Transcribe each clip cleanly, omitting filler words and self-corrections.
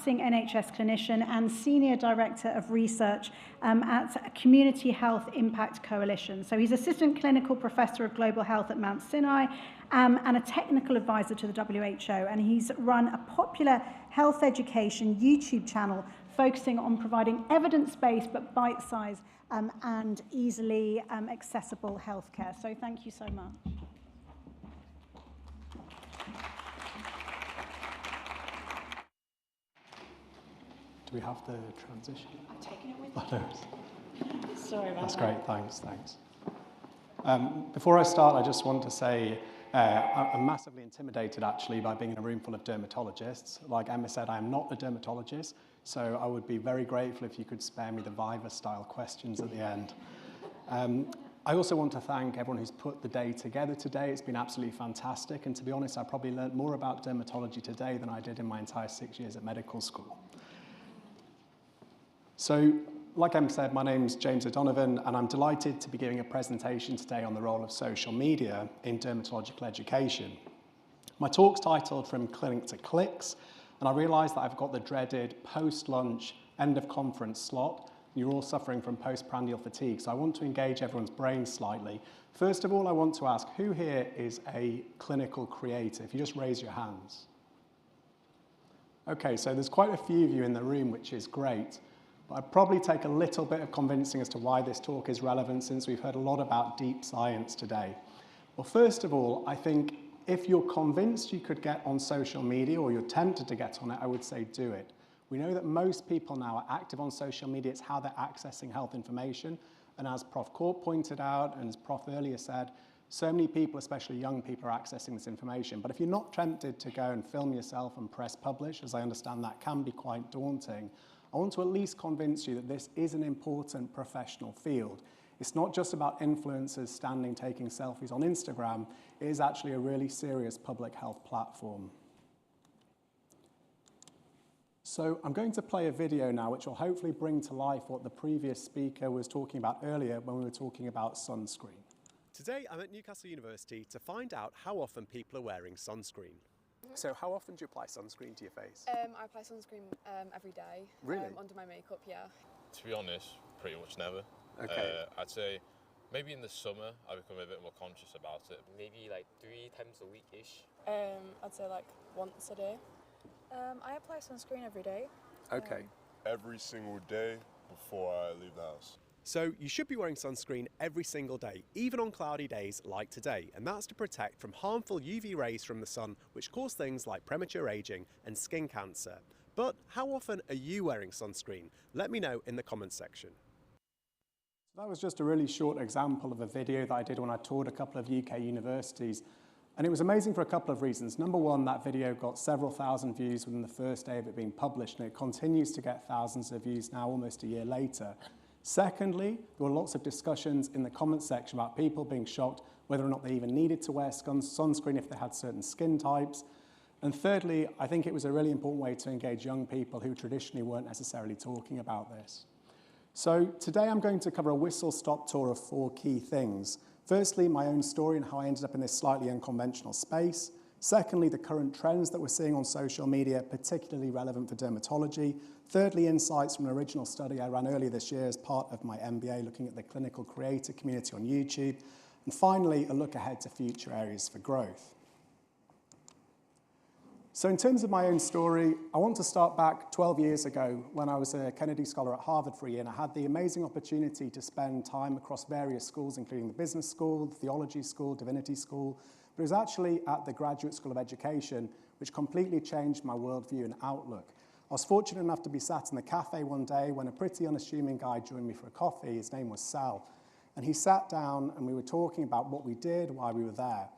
practicing NHS clinician and Senior Director of Research at Community Health Impact Coalition. So he's Assistant Clinical Professor of Global Health at Mount Sinai and a technical advisor to the WHO. And he's run a popular health education YouTube channel focusing on providing evidence-based but bite-sized and easily accessible healthcare. So thank you so much. Do we have the transition? I've taken it with me. Sorry about That's that. great, thanks. Before I start, I just want to say I'm massively intimidated actually by being in a room full of dermatologists. Like Emma said, I am not a dermatologist, so I would be very grateful if you could spare me the Viva-style questions at the end. I also want to thank everyone who's put the day together today. It's been absolutely fantastic, and to be honest, I probably learned more about dermatology today than I did in my entire 6 years at medical school. So, like Em said, my name's James O'Donovan, and I'm delighted to be giving a presentation today on the role of social media in dermatological education. My talk's titled From Clinic to Clicks, and I realise that I've got the dreaded post-lunch, end-of-conference slot. You're all suffering from postprandial fatigue, so I want to engage everyone's brains slightly. First of all, I want to ask, who here is a clinical creator? If you just raise your hands. Okay, so there's quite a few of you in the room, which is great. But I'd probably take a little bit of convincing as to why this talk is relevant, since we've heard a lot about deep science today. Well, first of all, I think if you're convinced you could get on social media or you're tempted to get on it, I would say do it. We know that most people now are active on social media. It's how they're accessing health information. And as Prof. Court pointed out, and as Prof. earlier said, so many people, especially young people, are accessing this information. But if you're not tempted to go and film yourself and press publish, as I understand that can be quite daunting, I want to at least convince you that this is an important professional field. It's not just about influencers standing taking selfies on Instagram. It is actually a really serious public health platform. So I'm going to play a video now which will hopefully bring to life what the previous speaker was talking about earlier when we were talking about sunscreen. Today I'm at Newcastle University to find out how often people are wearing sunscreen. So how often do you apply sunscreen to your face? I apply sunscreen every day. Really? Under my makeup, yeah. To be honest, pretty much never. Okay. I'd say maybe in the summer I become a bit more conscious about it. Maybe like 3 times a week-ish. I'd say like once a day. I apply sunscreen every day. Okay. Every single day before I leave the house. So you should be wearing sunscreen every single day, even on cloudy days like today, and that's to protect from harmful UV rays from the sun, which cause things like premature aging and skin cancer. But how often are you wearing sunscreen? Let me know in the comments section. So that was just a really short example of a video that I did when I toured a couple of UK universities. And it was amazing for a couple of reasons. Number one, that video got several thousand views within the first day of it being published, and it continues to get thousands of views now, almost a year later. Secondly, there were lots of discussions in the comments section about people being shocked whether or not they even needed to wear sunscreen if they had certain skin types. And thirdly, I think it was a really important way to engage young people who traditionally weren't necessarily talking about this. So today I'm going to cover a whistle-stop tour of 4 key things. Firstly, my own story and how I ended up in this slightly unconventional space. Secondly, the current trends that we're seeing on social media, particularly relevant for dermatology. Thirdly, insights from an original study I ran earlier this year as part of my MBA, looking at the clinical creator community on YouTube. And finally, a look ahead to future areas for growth. So in terms of my own story, I want to start back 12 years ago when I was a Kennedy Scholar at Harvard for a year, and I had the amazing opportunity to spend time across various schools, including the business school, the theology school, divinity school. But it was actually at the Graduate School of Education which completely changed my worldview and outlook. I was fortunate enough to be sat in the cafe one day when a pretty unassuming guy joined me for a coffee. His name was Sal. And he sat down and we were talking about what we did, why we were there.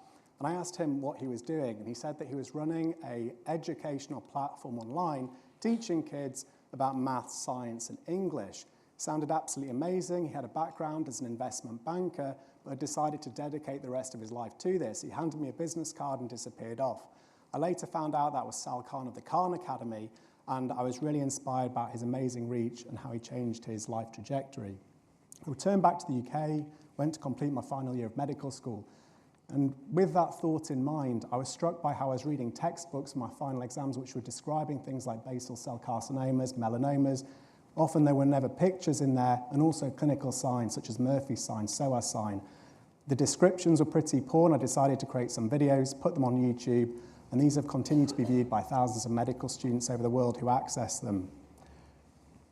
And I asked him what he was doing, and he said that he was running an educational platform online teaching kids about maths, science, and English. Sounded absolutely amazing. He had a background as an investment banker, but had decided to dedicate the rest of his life to this. He handed me a business card and disappeared off. I later found out that was Sal Khan of the Khan Academy, and I was really inspired about his amazing reach and how he changed his life trajectory. I returned back to the UK, went to complete my final year of medical school. And with that thought in mind, I was struck by how I was reading textbooks for my final exams which were describing things like basal cell carcinomas, melanomas. Often there were never pictures in there, and also clinical signs such as Murphy's sign, SOAS sign. The descriptions were pretty poor, and I decided to create some videos, put them on YouTube, and these have continued to be viewed by thousands of medical students over the world who access them.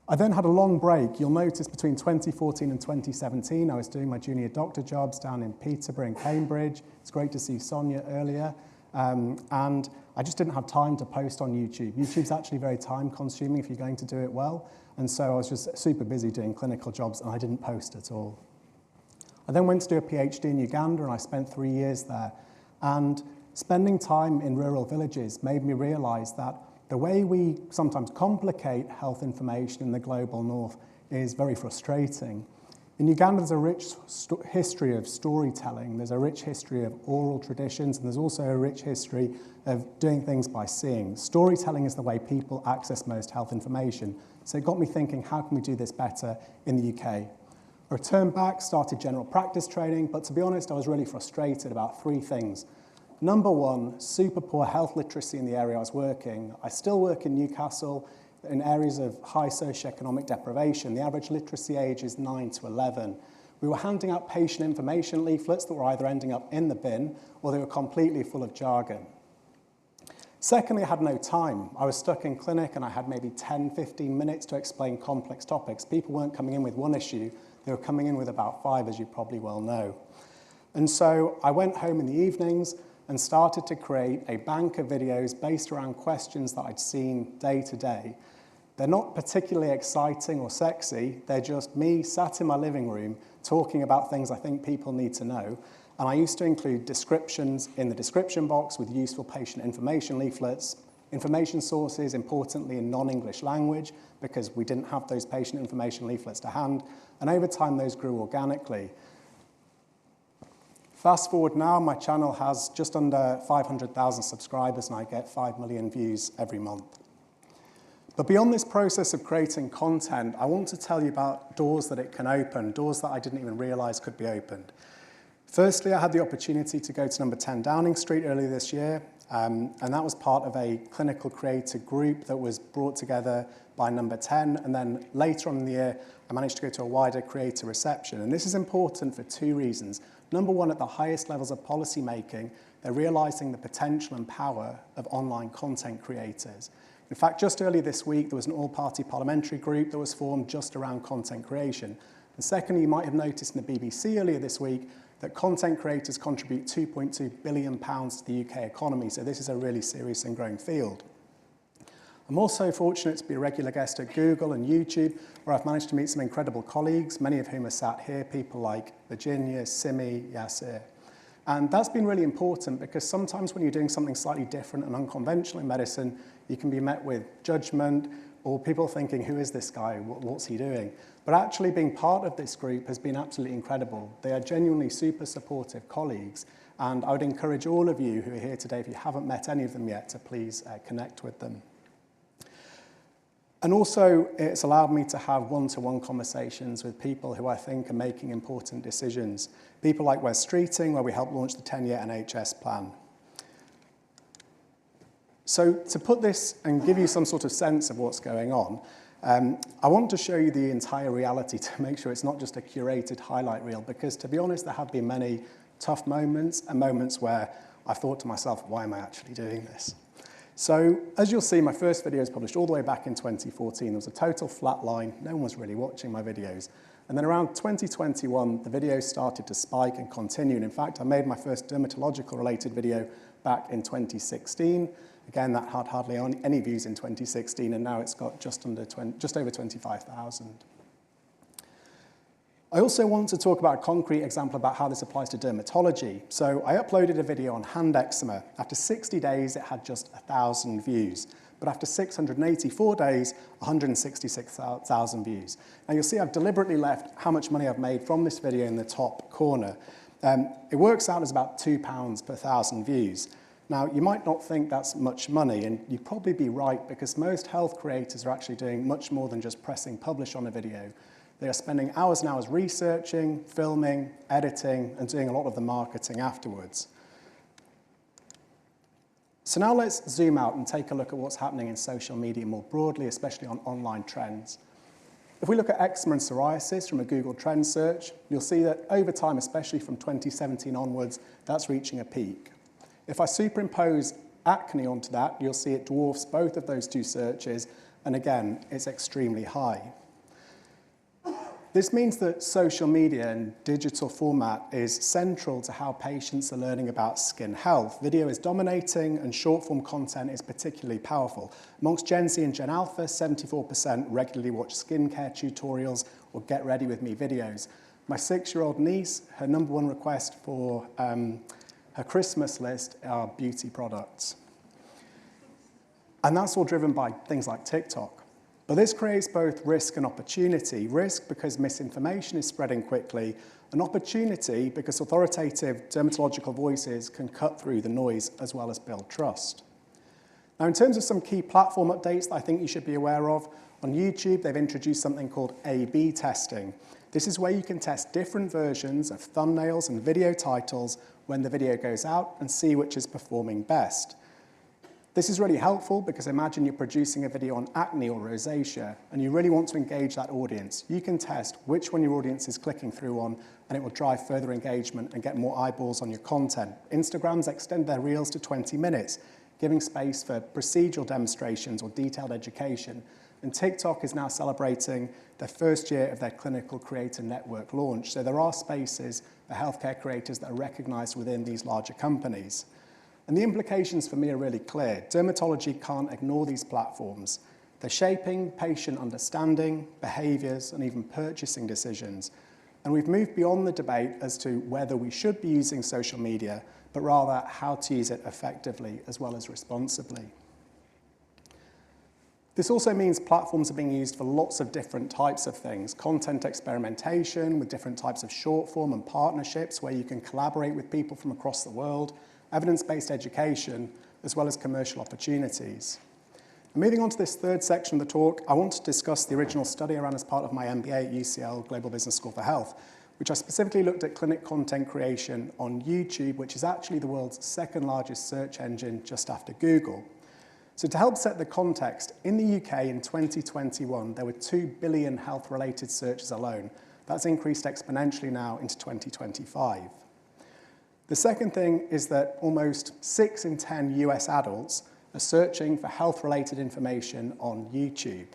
I then had a long break. You'll notice between 2014 and 2017, I was doing my junior doctor jobs down in Peterborough and Cambridge. It's great to see Sonia earlier. And I just didn't have time to post on YouTube. YouTube's actually very time consuming if you're going to do it well. And so I was just super busy doing clinical jobs, and I didn't post at all. I then went to do a PhD in Uganda, and I spent 3 years there. And spending time in rural villages made me realize that the way we sometimes complicate health information in the global north is very frustrating. In Uganda, there's a rich history of storytelling, there's a rich history of oral traditions, and there's also a rich history of doing things by seeing. Storytelling is the way people access most health information. So it got me thinking, how can we do this better in the UK? I returned back, started general practice training, but to be honest, I was really frustrated about 3 things. Number 1, super poor health literacy in the area I was working. I still work in Newcastle in areas of high socioeconomic deprivation. The average literacy age is 9 to 11. We were handing out patient information leaflets that were either ending up in the bin or they were completely full of jargon. Secondly, I had no time. I was stuck in clinic and I had maybe 10, 15 minutes to explain complex topics. People weren't coming in with one issue, they were coming in with about 5, as you probably well know. And so I went home in the evenings and started to create a bank of videos based around questions that I'd seen day to day. They're not particularly exciting or sexy, they're just me sat in my living room talking about things I think people need to know. And I used to include descriptions in the description box with useful patient information leaflets, information sources, importantly in non-English language, because we didn't have those patient information leaflets to hand, and over time those grew organically. Fast forward now, my channel has just under 500,000 subscribers and I get 5 million views every month. But beyond this process of creating content, I want to tell you about doors that it can open, doors that I didn't even realize could be opened. Firstly, I had the opportunity to go to number 10 Downing Street earlier this year, and that was part of a clinical creator group that was brought together by number 10, and then later on in the year, I managed to go to a wider creator reception. And this is important for 2 reasons. Number 1, at the highest levels of policy making, they're realizing the potential and power of online content creators. In fact, just earlier this week, there was an all-party parliamentary group that was formed just around content creation. And secondly, you might have noticed in the BBC earlier this week that content creators contribute £2.2 billion to the UK economy, so this is a really serious and growing field. I'm also fortunate to be a regular guest at Google and YouTube, where I've managed to meet some incredible colleagues, many of whom are sat here, people like Virginia, Simi, Yasir. And that's been really important because sometimes when you're doing something slightly different and unconventional in medicine, you can be met with judgment or people thinking, who is this guy? What's he doing? But actually being part of this group has been absolutely incredible. They are genuinely super supportive colleagues. And I would encourage all of you who are here today, if you haven't met any of them yet, to please connect with them. And also, it's allowed me to have one-to-one conversations with people who I think are making important decisions. People like Wes Streeting, where we helped launch the 10-year NHS plan. So to put this and give you some sort of sense of what's going on, I want to show you the entire reality to make sure it's not just a curated highlight reel, because to be honest, there have been many tough moments and moments where I've thought to myself, why am I actually doing this? So as you'll see, my first video was published all the way back in 2014. There was a total flat line. No one was really watching my videos. And then around 2021, the videos started to spike and continue. And in fact, I made my first dermatological related video back in 2016. Again, that had hardly any views in 2016, and now it's got just over 25,000. I also want to talk about a concrete example about how this applies to dermatology. So I uploaded a video on hand eczema. After 60 days, it had just 1,000 views. But after 684 days, 166,000 views. Now you'll see I've deliberately left how much money I've made from this video in the top corner. It works out as about £2 per 1,000 views. Now, you might not think that's much money, and you'd probably be right, because most health creators are actually doing much more than just pressing publish on a video. They are spending hours and hours researching, filming, editing, and doing a lot of the marketing afterwards. So now let's zoom out and take a look at what's happening in social media more broadly, especially on online trends. If we look at eczema and psoriasis from a Google Trends search, you'll see that over time, especially from 2017 onwards, that's reaching a peak. If I superimpose acne onto that, you'll see it dwarfs both of those two searches, and again, it's extremely high. This means that social media and digital format is central to how patients are learning about skin health. Video is dominating and short-form content is particularly powerful. Amongst Gen Z and Gen Alpha, 74% regularly watch skincare tutorials or get ready with me videos. My 6-year-old niece, her #1 request for her Christmas list are beauty products. And that's all driven by things like TikTok. But this creates both risk and opportunity. Risk because misinformation is spreading quickly, and opportunity because authoritative dermatological voices can cut through the noise as well as build trust. Now, in terms of some key platform updates that I think you should be aware of, on YouTube, they've introduced something called A/B testing. This is where you can test different versions of thumbnails and video titles when the video goes out and see which is performing best. This is really helpful because imagine you're producing a video on acne or rosacea and you really want to engage that audience. You can test which one your audience is clicking through on and it will drive further engagement and get more eyeballs on your content. Instagram's extend their reels to 20 minutes, giving space for procedural demonstrations or detailed education. And TikTok is now celebrating their first year of their clinical creator network launch. So there are spaces for healthcare creators that are recognized within these larger companies. And the implications for me are really clear. Dermatology can't ignore these platforms. They're shaping patient understanding, behaviors, and even purchasing decisions. And we've moved beyond the debate as to whether we should be using social media, but rather how to use it effectively as well as responsibly. This also means platforms are being used for lots of different types of things. Content experimentation with different types of short form and partnerships where you can collaborate with people from across the world, evidence-based education, as well as commercial opportunities. And moving on to this third section of the talk, I want to discuss the original study I ran as part of my MBA at UCL Global Business School for Health, which I specifically looked at clinic content creation on YouTube, which is actually the world's second largest search engine just after Google. So to help set the context, in the UK in 2021, there were 2 billion health-related searches alone. That's increased exponentially now into 2025. The second thing is that almost 6 in 10 US adults are searching for health-related information on YouTube.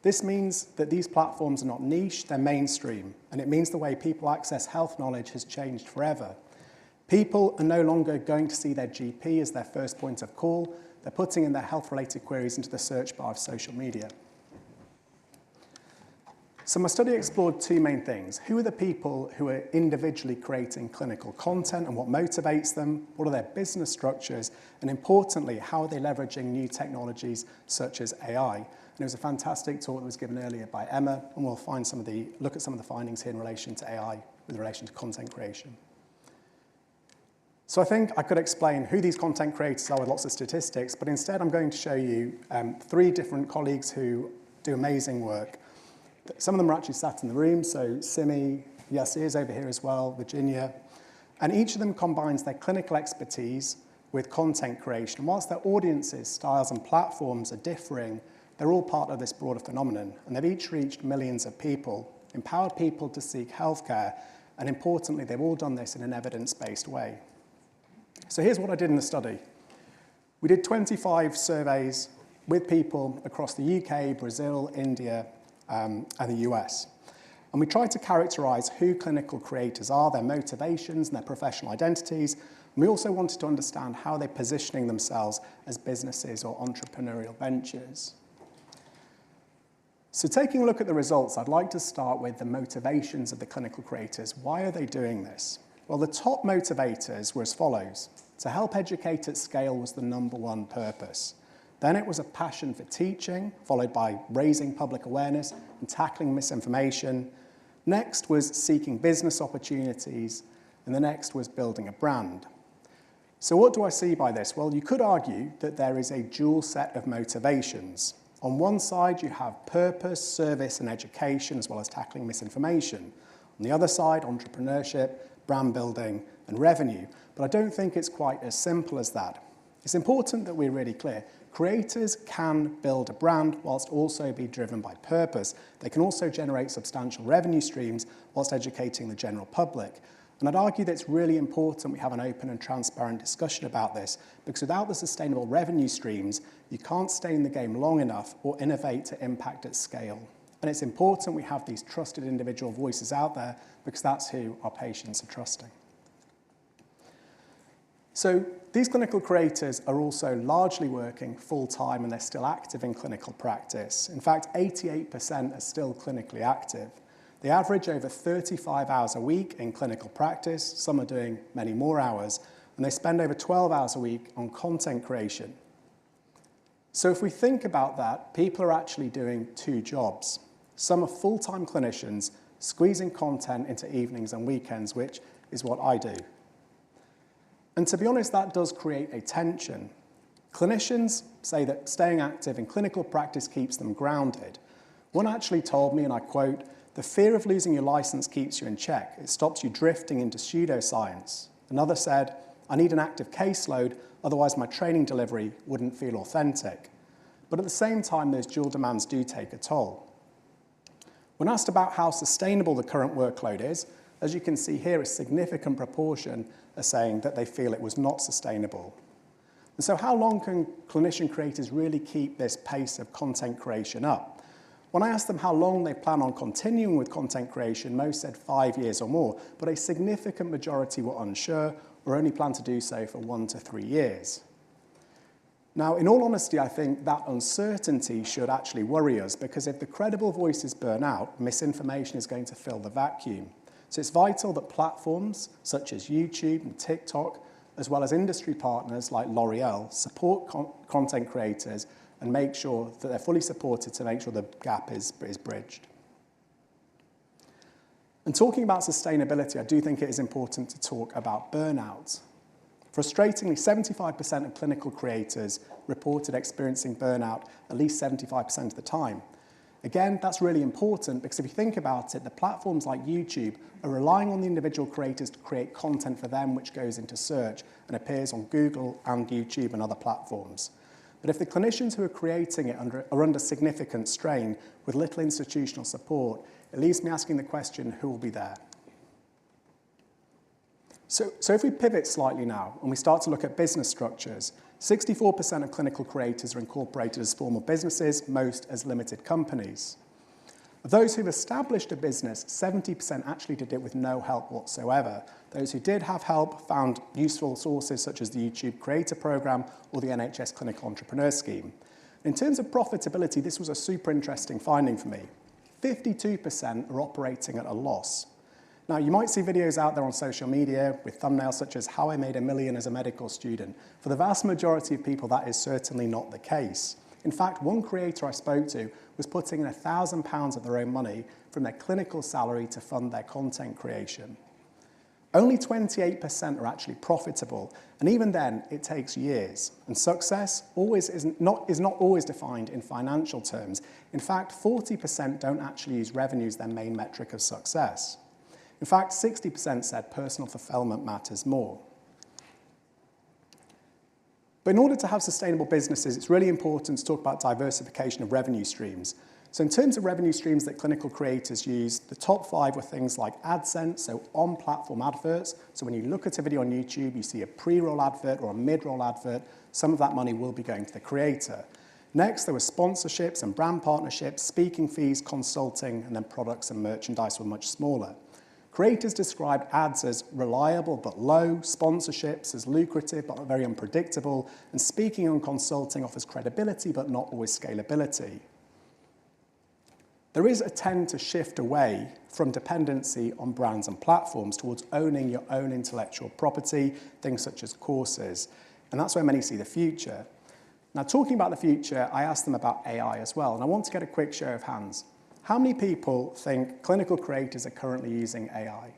This means that these platforms are not niche, they're mainstream, and it means the way people access health knowledge has changed forever. People are no longer going to see their GP as their first point of call, they're putting in their health-related queries into the search bar of social media. So my study explored 2 main things. Who are the people who are individually creating clinical content and what motivates them? What are their business structures? And importantly, how are they leveraging new technologies such as AI? And it was a fantastic talk that was given earlier by Emma, and we'll look at some of the findings here in relation to AI with relation to content creation. So I think I could explain who these content creators are with lots of statistics, but instead I'm going to show you 3 different colleagues who do amazing work. Some of them are actually sat in the room, so Simi, Yasir is over here as well, Virginia. And each of them combines their clinical expertise with content creation. And whilst their audiences, styles, and platforms are differing, they're all part of this broader phenomenon. And they've each reached millions of people, empowered people to seek healthcare, and importantly, they've all done this in an evidence-based way. So here's what I did in the study. We did 25 surveys with people across the UK, Brazil, India, and the US. And we tried to characterize who clinical creators are, their motivations and their professional identities. And we also wanted to understand how they're positioning themselves as businesses or entrepreneurial ventures. So taking a look at the results, I'd like to start with the motivations of the clinical creators. Why are they doing this? Well, the top motivators were as follows. To help educate at scale was the #1 purpose. Then it was a passion for teaching, followed by raising public awareness and tackling misinformation. Next was seeking business opportunities, and the next was building a brand. So what do I see by this? Well, you could argue that there is a dual set of motivations. On one side, you have purpose, service, and education, as well as tackling misinformation. On the other side, entrepreneurship, brand building, and revenue. But I don't think it's quite as simple as that. It's important that we're really clear. Creators can build a brand whilst also be driven by purpose. They can also generate substantial revenue streams whilst educating the general public. And I'd argue that it's really important we have an open and transparent discussion about this, because without the sustainable revenue streams, you can't stay in the game long enough or innovate to impact at scale. And it's important we have these trusted individual voices out there, because that's who our patients are trusting. So these clinical creators are also largely working full-time, and they're still active in clinical practice. In fact, 88% are still clinically active. They average over 35 hours a week in clinical practice. Some are doing many more hours, and they spend over 12 hours a week on content creation. So if we think about that, people are actually doing two jobs. Some are full-time clinicians squeezing content into evenings and weekends, which is what I do. And to be honest, that does create a tension. Clinicians say that staying active in clinical practice keeps them grounded. One actually told me, and I quote, "The fear of losing your license keeps you in check. It stops you drifting into pseudoscience." Another said, "I need an active caseload, otherwise my training delivery wouldn't feel authentic." But at the same time, those dual demands do take a toll. When asked about how sustainable the current workload is, as you can see here, a significant proportion are saying that they feel it was not sustainable. And so how long can clinician creators really keep this pace of content creation up? When I asked them how long they plan on continuing with content creation, most said 5 years or more, but a significant majority were unsure or only plan to do so for 1 to 3 years. Now, in all honesty, I think that uncertainty should actually worry us, because if the credible voices burn out, misinformation is going to fill the vacuum. So it's vital that platforms such as YouTube and TikTok, as well as industry partners like L'Oreal, support content creators and make sure that they're fully supported to make sure the gap is bridged. And talking about sustainability, I do think it is important to talk about burnout. Frustratingly, 75% of clinical creators reported experiencing burnout at least 75% of the time. Again, that's really important, because if you think about it, the platforms like YouTube are relying on the individual creators to create content for them, which goes into search and appears on Google and YouTube and other platforms. But if the clinicians who are creating it are under significant strain with little institutional support, it leaves me asking the question, who will be there? So if we pivot slightly now and we start to look at business structures, 64% of clinical creators are incorporated as formal businesses, most as limited companies. Of those who've established a business, 70% actually did it with no help whatsoever. Those who did have help found useful sources such as the YouTube Creator Programme or the NHS Clinical Entrepreneur Scheme. In terms of profitability, this was a super interesting finding for me. 52% are operating at a loss. Now, you might see videos out there on social media with thumbnails such as "How I Made $1 Million as a Medical Student." For the vast majority of people, that is certainly not the case. In fact, one creator I spoke to was putting in £1,000 of their own money from their clinical salary to fund their content creation. Only 28% are actually profitable, and even then, it takes years. And success is not always defined in financial terms. In fact, 40% don't actually use revenue as their main metric of success. In fact, 60% said personal fulfillment matters more. But in order to have sustainable businesses, it's really important to talk about diversification of revenue streams. So in terms of revenue streams that clinical creators use, the top 5 were things like AdSense, so on-platform adverts. So when you look at a video on YouTube, you see a pre-roll advert or a mid-roll advert, some of that money will be going to the creator. Next, there were sponsorships and brand partnerships, speaking fees, consulting, and then products and merchandise were much smaller. Creators described ads as reliable but low, sponsorships as lucrative but very unpredictable, and speaking and consulting offers credibility but not always scalability. There is a trend to shift away from dependency on brands and platforms towards owning your own intellectual property, things such as courses, and that's where many see the future. Now, talking about the future, I asked them about AI as well, and I want to get a quick show of hands. How many people think clinical creators are currently using AI?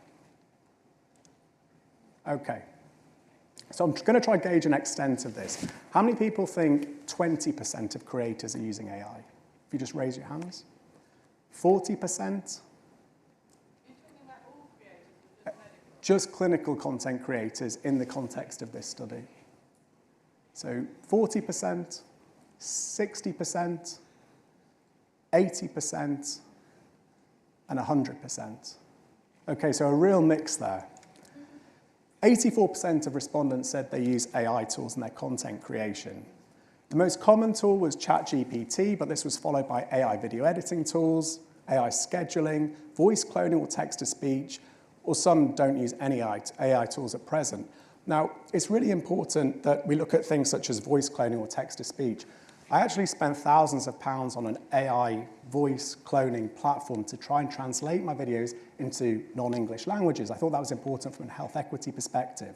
Okay. So I'm going to try to gauge an extent of this. How many people think 20% of creators are using AI? you just raise your hands. 40%? Just clinical content creators in the context of this study. So 40%, 60%, 80%, and 100%. Okay, so a real mix there. 84% of respondents said they use AI tools in their content creation. The most common tool was ChatGPT, but this was followed by AI video editing tools, AI scheduling, voice cloning or text-to-speech, or some don't use any AI tools at present. Now, it's really important that we look at things such as voice cloning or text-to-speech. I actually spent thousands of pounds on an AI voice cloning platform to try and translate my videos into non-English languages. I thought that was important from a health equity perspective.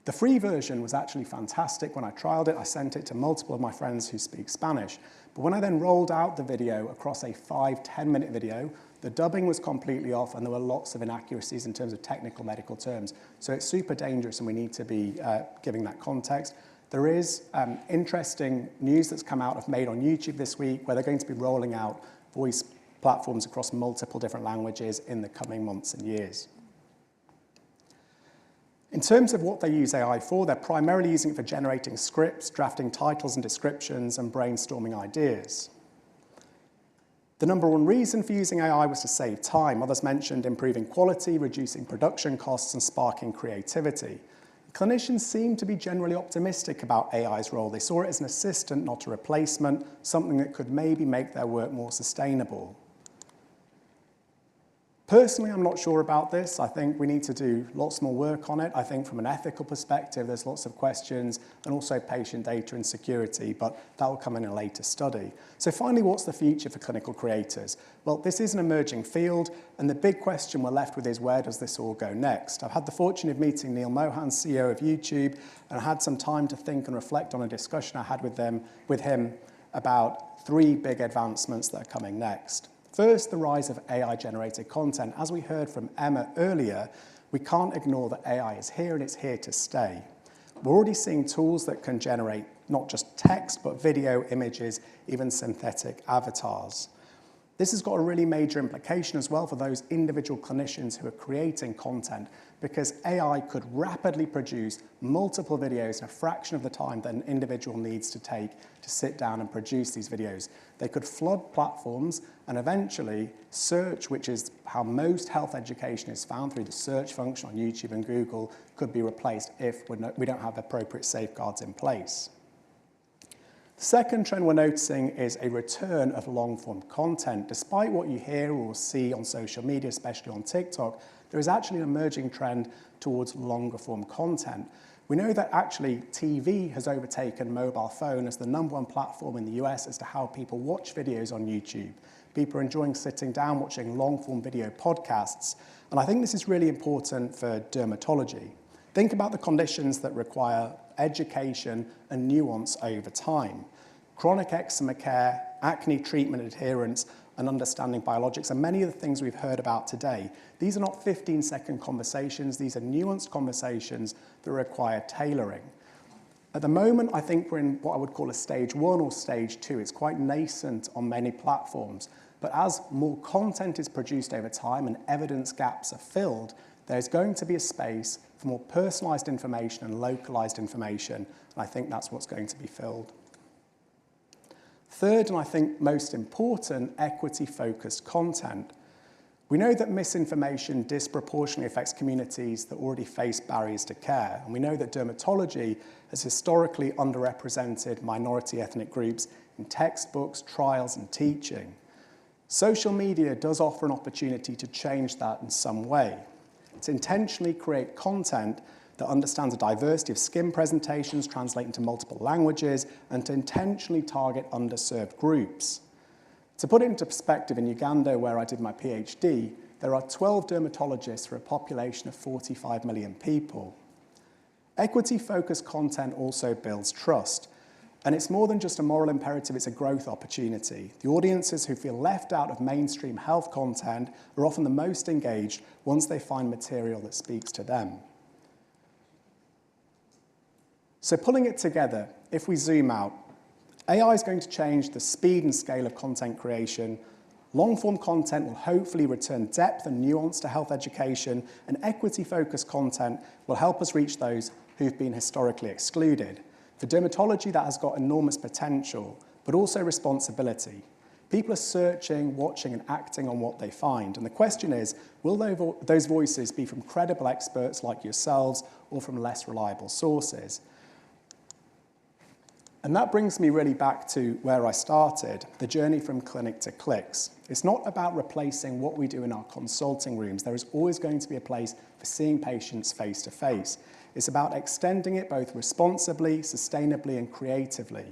The free version was actually fantastic. When I trialed it, I sent it to multiple of my friends who speak Spanish. But when I then rolled out the video across a 5-10 minute video, the dubbing was completely off and there were lots of inaccuracies in terms of technical medical terms. So it's super dangerous and we need to be giving that context. There is interesting news that's come out of Made on YouTube this week where they're going to be rolling out voice platforms across multiple different languages in the coming months and years. In terms of what they use AI for, they're primarily using it for generating scripts, drafting titles and descriptions, and brainstorming ideas. The number one reason for using AI was to save time. Others mentioned improving quality, reducing production costs, and sparking creativity. Clinicians seem to be generally optimistic about AI's role. They saw it as an assistant, not a replacement, something that could maybe make their work more sustainable. Personally, I'm not sure about this. I think we need to do lots more work on it. I think from an ethical perspective, there's lots of questions and also patient data and security, but that will come in a later study. So finally, what's the future for clinical creators? Well, this is an emerging field, and the big question we're left with is where does this all go next? I've had the fortune of meeting Neil Mohan, CEO of YouTube, and I had some time to think and reflect on a discussion I had with him about 3 big advancements that are coming next. First, the rise of AI-generated content. As we heard from Emma earlier, we can't ignore that AI is here and it's here to stay. We're already seeing tools that can generate not just text, but video, images, even synthetic avatars. This has got a really major implication as well for those individual clinicians who are creating content, because AI could rapidly produce multiple videos in a fraction of the time that an individual needs to take to sit down and produce these videos. They could flood platforms, and eventually search, which is how most health education is found through the search function on YouTube and Google, could be replaced if we don't have appropriate safeguards in place. The second trend we're noticing is a return of long-form content. Despite what you hear or see on social media, especially on TikTok, there is actually an emerging trend towards longer-form content. We know that actually TV has overtaken mobile phone as the #1 platform in the US as to how people watch videos on YouTube. People are enjoying sitting down, watching long-form video podcasts. And I think this is really important for dermatology. Think about the conditions that require education and nuance over time. Chronic eczema care, acne treatment adherence, and understanding biologics, and many of the things we've heard about today. These are not 15-second conversations. These are nuanced conversations that require tailoring. At the moment, I think we're in what I would call a stage 1 or stage 2. It's quite nascent on many platforms. But as more content is produced over time and evidence gaps are filled, there's going to be a space for more personalized information and localized information, and I think that's what's going to be filled. Third, and I think most important, equity-focused content. We know that misinformation disproportionately affects communities that already face barriers to care, and we know that dermatology has historically underrepresented minority ethnic groups in textbooks, trials, and teaching. Social media does offer an opportunity to change that in some way. To intentionally create content that understands a diversity of skin presentations, translate into multiple languages, and to intentionally target underserved groups. To put it into perspective, in Uganda, where I did my PhD, there are 12 dermatologists for a population of 45 million people. Equity-focused content also builds trust. And it's more than just a moral imperative, it's a growth opportunity. The audiences who feel left out of mainstream health content are often the most engaged once they find material that speaks to them. So pulling it together, if we zoom out, AI is going to change the speed and scale of content creation. Long-form content will hopefully return depth and nuance to health education, and equity-focused content will help us reach those who've been historically excluded. For dermatology, that has got enormous potential, but also responsibility. People are searching, watching, and acting on what they find. And the question is, will those voices be from credible experts like yourselves or from less reliable sources? And that brings me really back to where I started, the journey from clinic to clicks. It's not about replacing what we do in our consulting rooms. There is always going to be a place for seeing patients face to face. It's about extending it both responsibly, sustainably, and creatively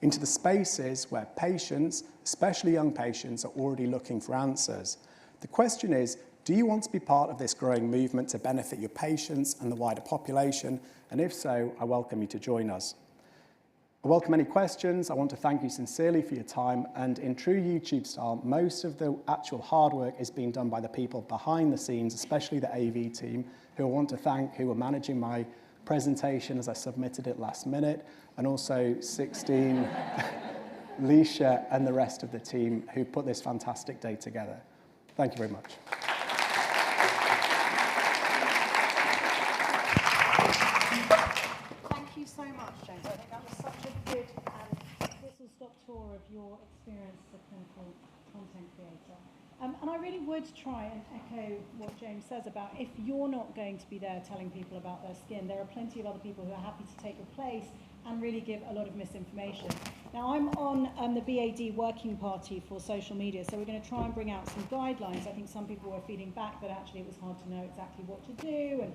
into the spaces where patients, especially young patients, are already looking for answers. The question is, do you want to be part of this growing movement to benefit your patients and the wider population? And if so, I welcome you to join us. I welcome any questions. I want to thank you sincerely for your time. And in true YouTube style, most of the actual hard work is being done by the people behind the scenes, especially the AV team, who I want to thank, who were managing my presentation as I submitted it last minute, and also 16, Leisha and the rest of the team who put this fantastic day together. Thank you very much. Thank you so much, James. I think that was such a good whistle-stop tour of your experience as a clinical content creator. And I really would try and echo what James says about if you're not going to be there telling people about their skin, there are plenty of other people who are happy to take your place and really give a lot of misinformation. Now, I'm on the BAD working party for social media, so we're going to try and bring out some guidelines. I think some people were feeding back that actually it was hard to know exactly what to do and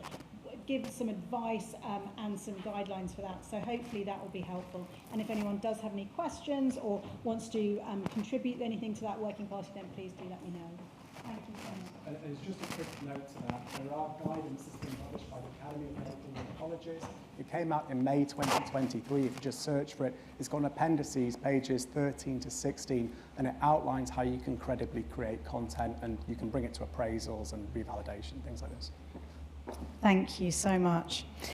give some advice and some guidelines for that. So hopefully that will be helpful. And if anyone does have any questions or wants to contribute anything to that working party, then please do let me know. Thank you so much. And as just a quick note to that, there are guidance that's been published by the Academy of Medical Oncologists. It came out in May 2023. If you just search for it, it's got appendices, pages 13 to 16, and it outlines how you can credibly create content, and you can bring it to appraisals and revalidation, things like this. Thank you so much.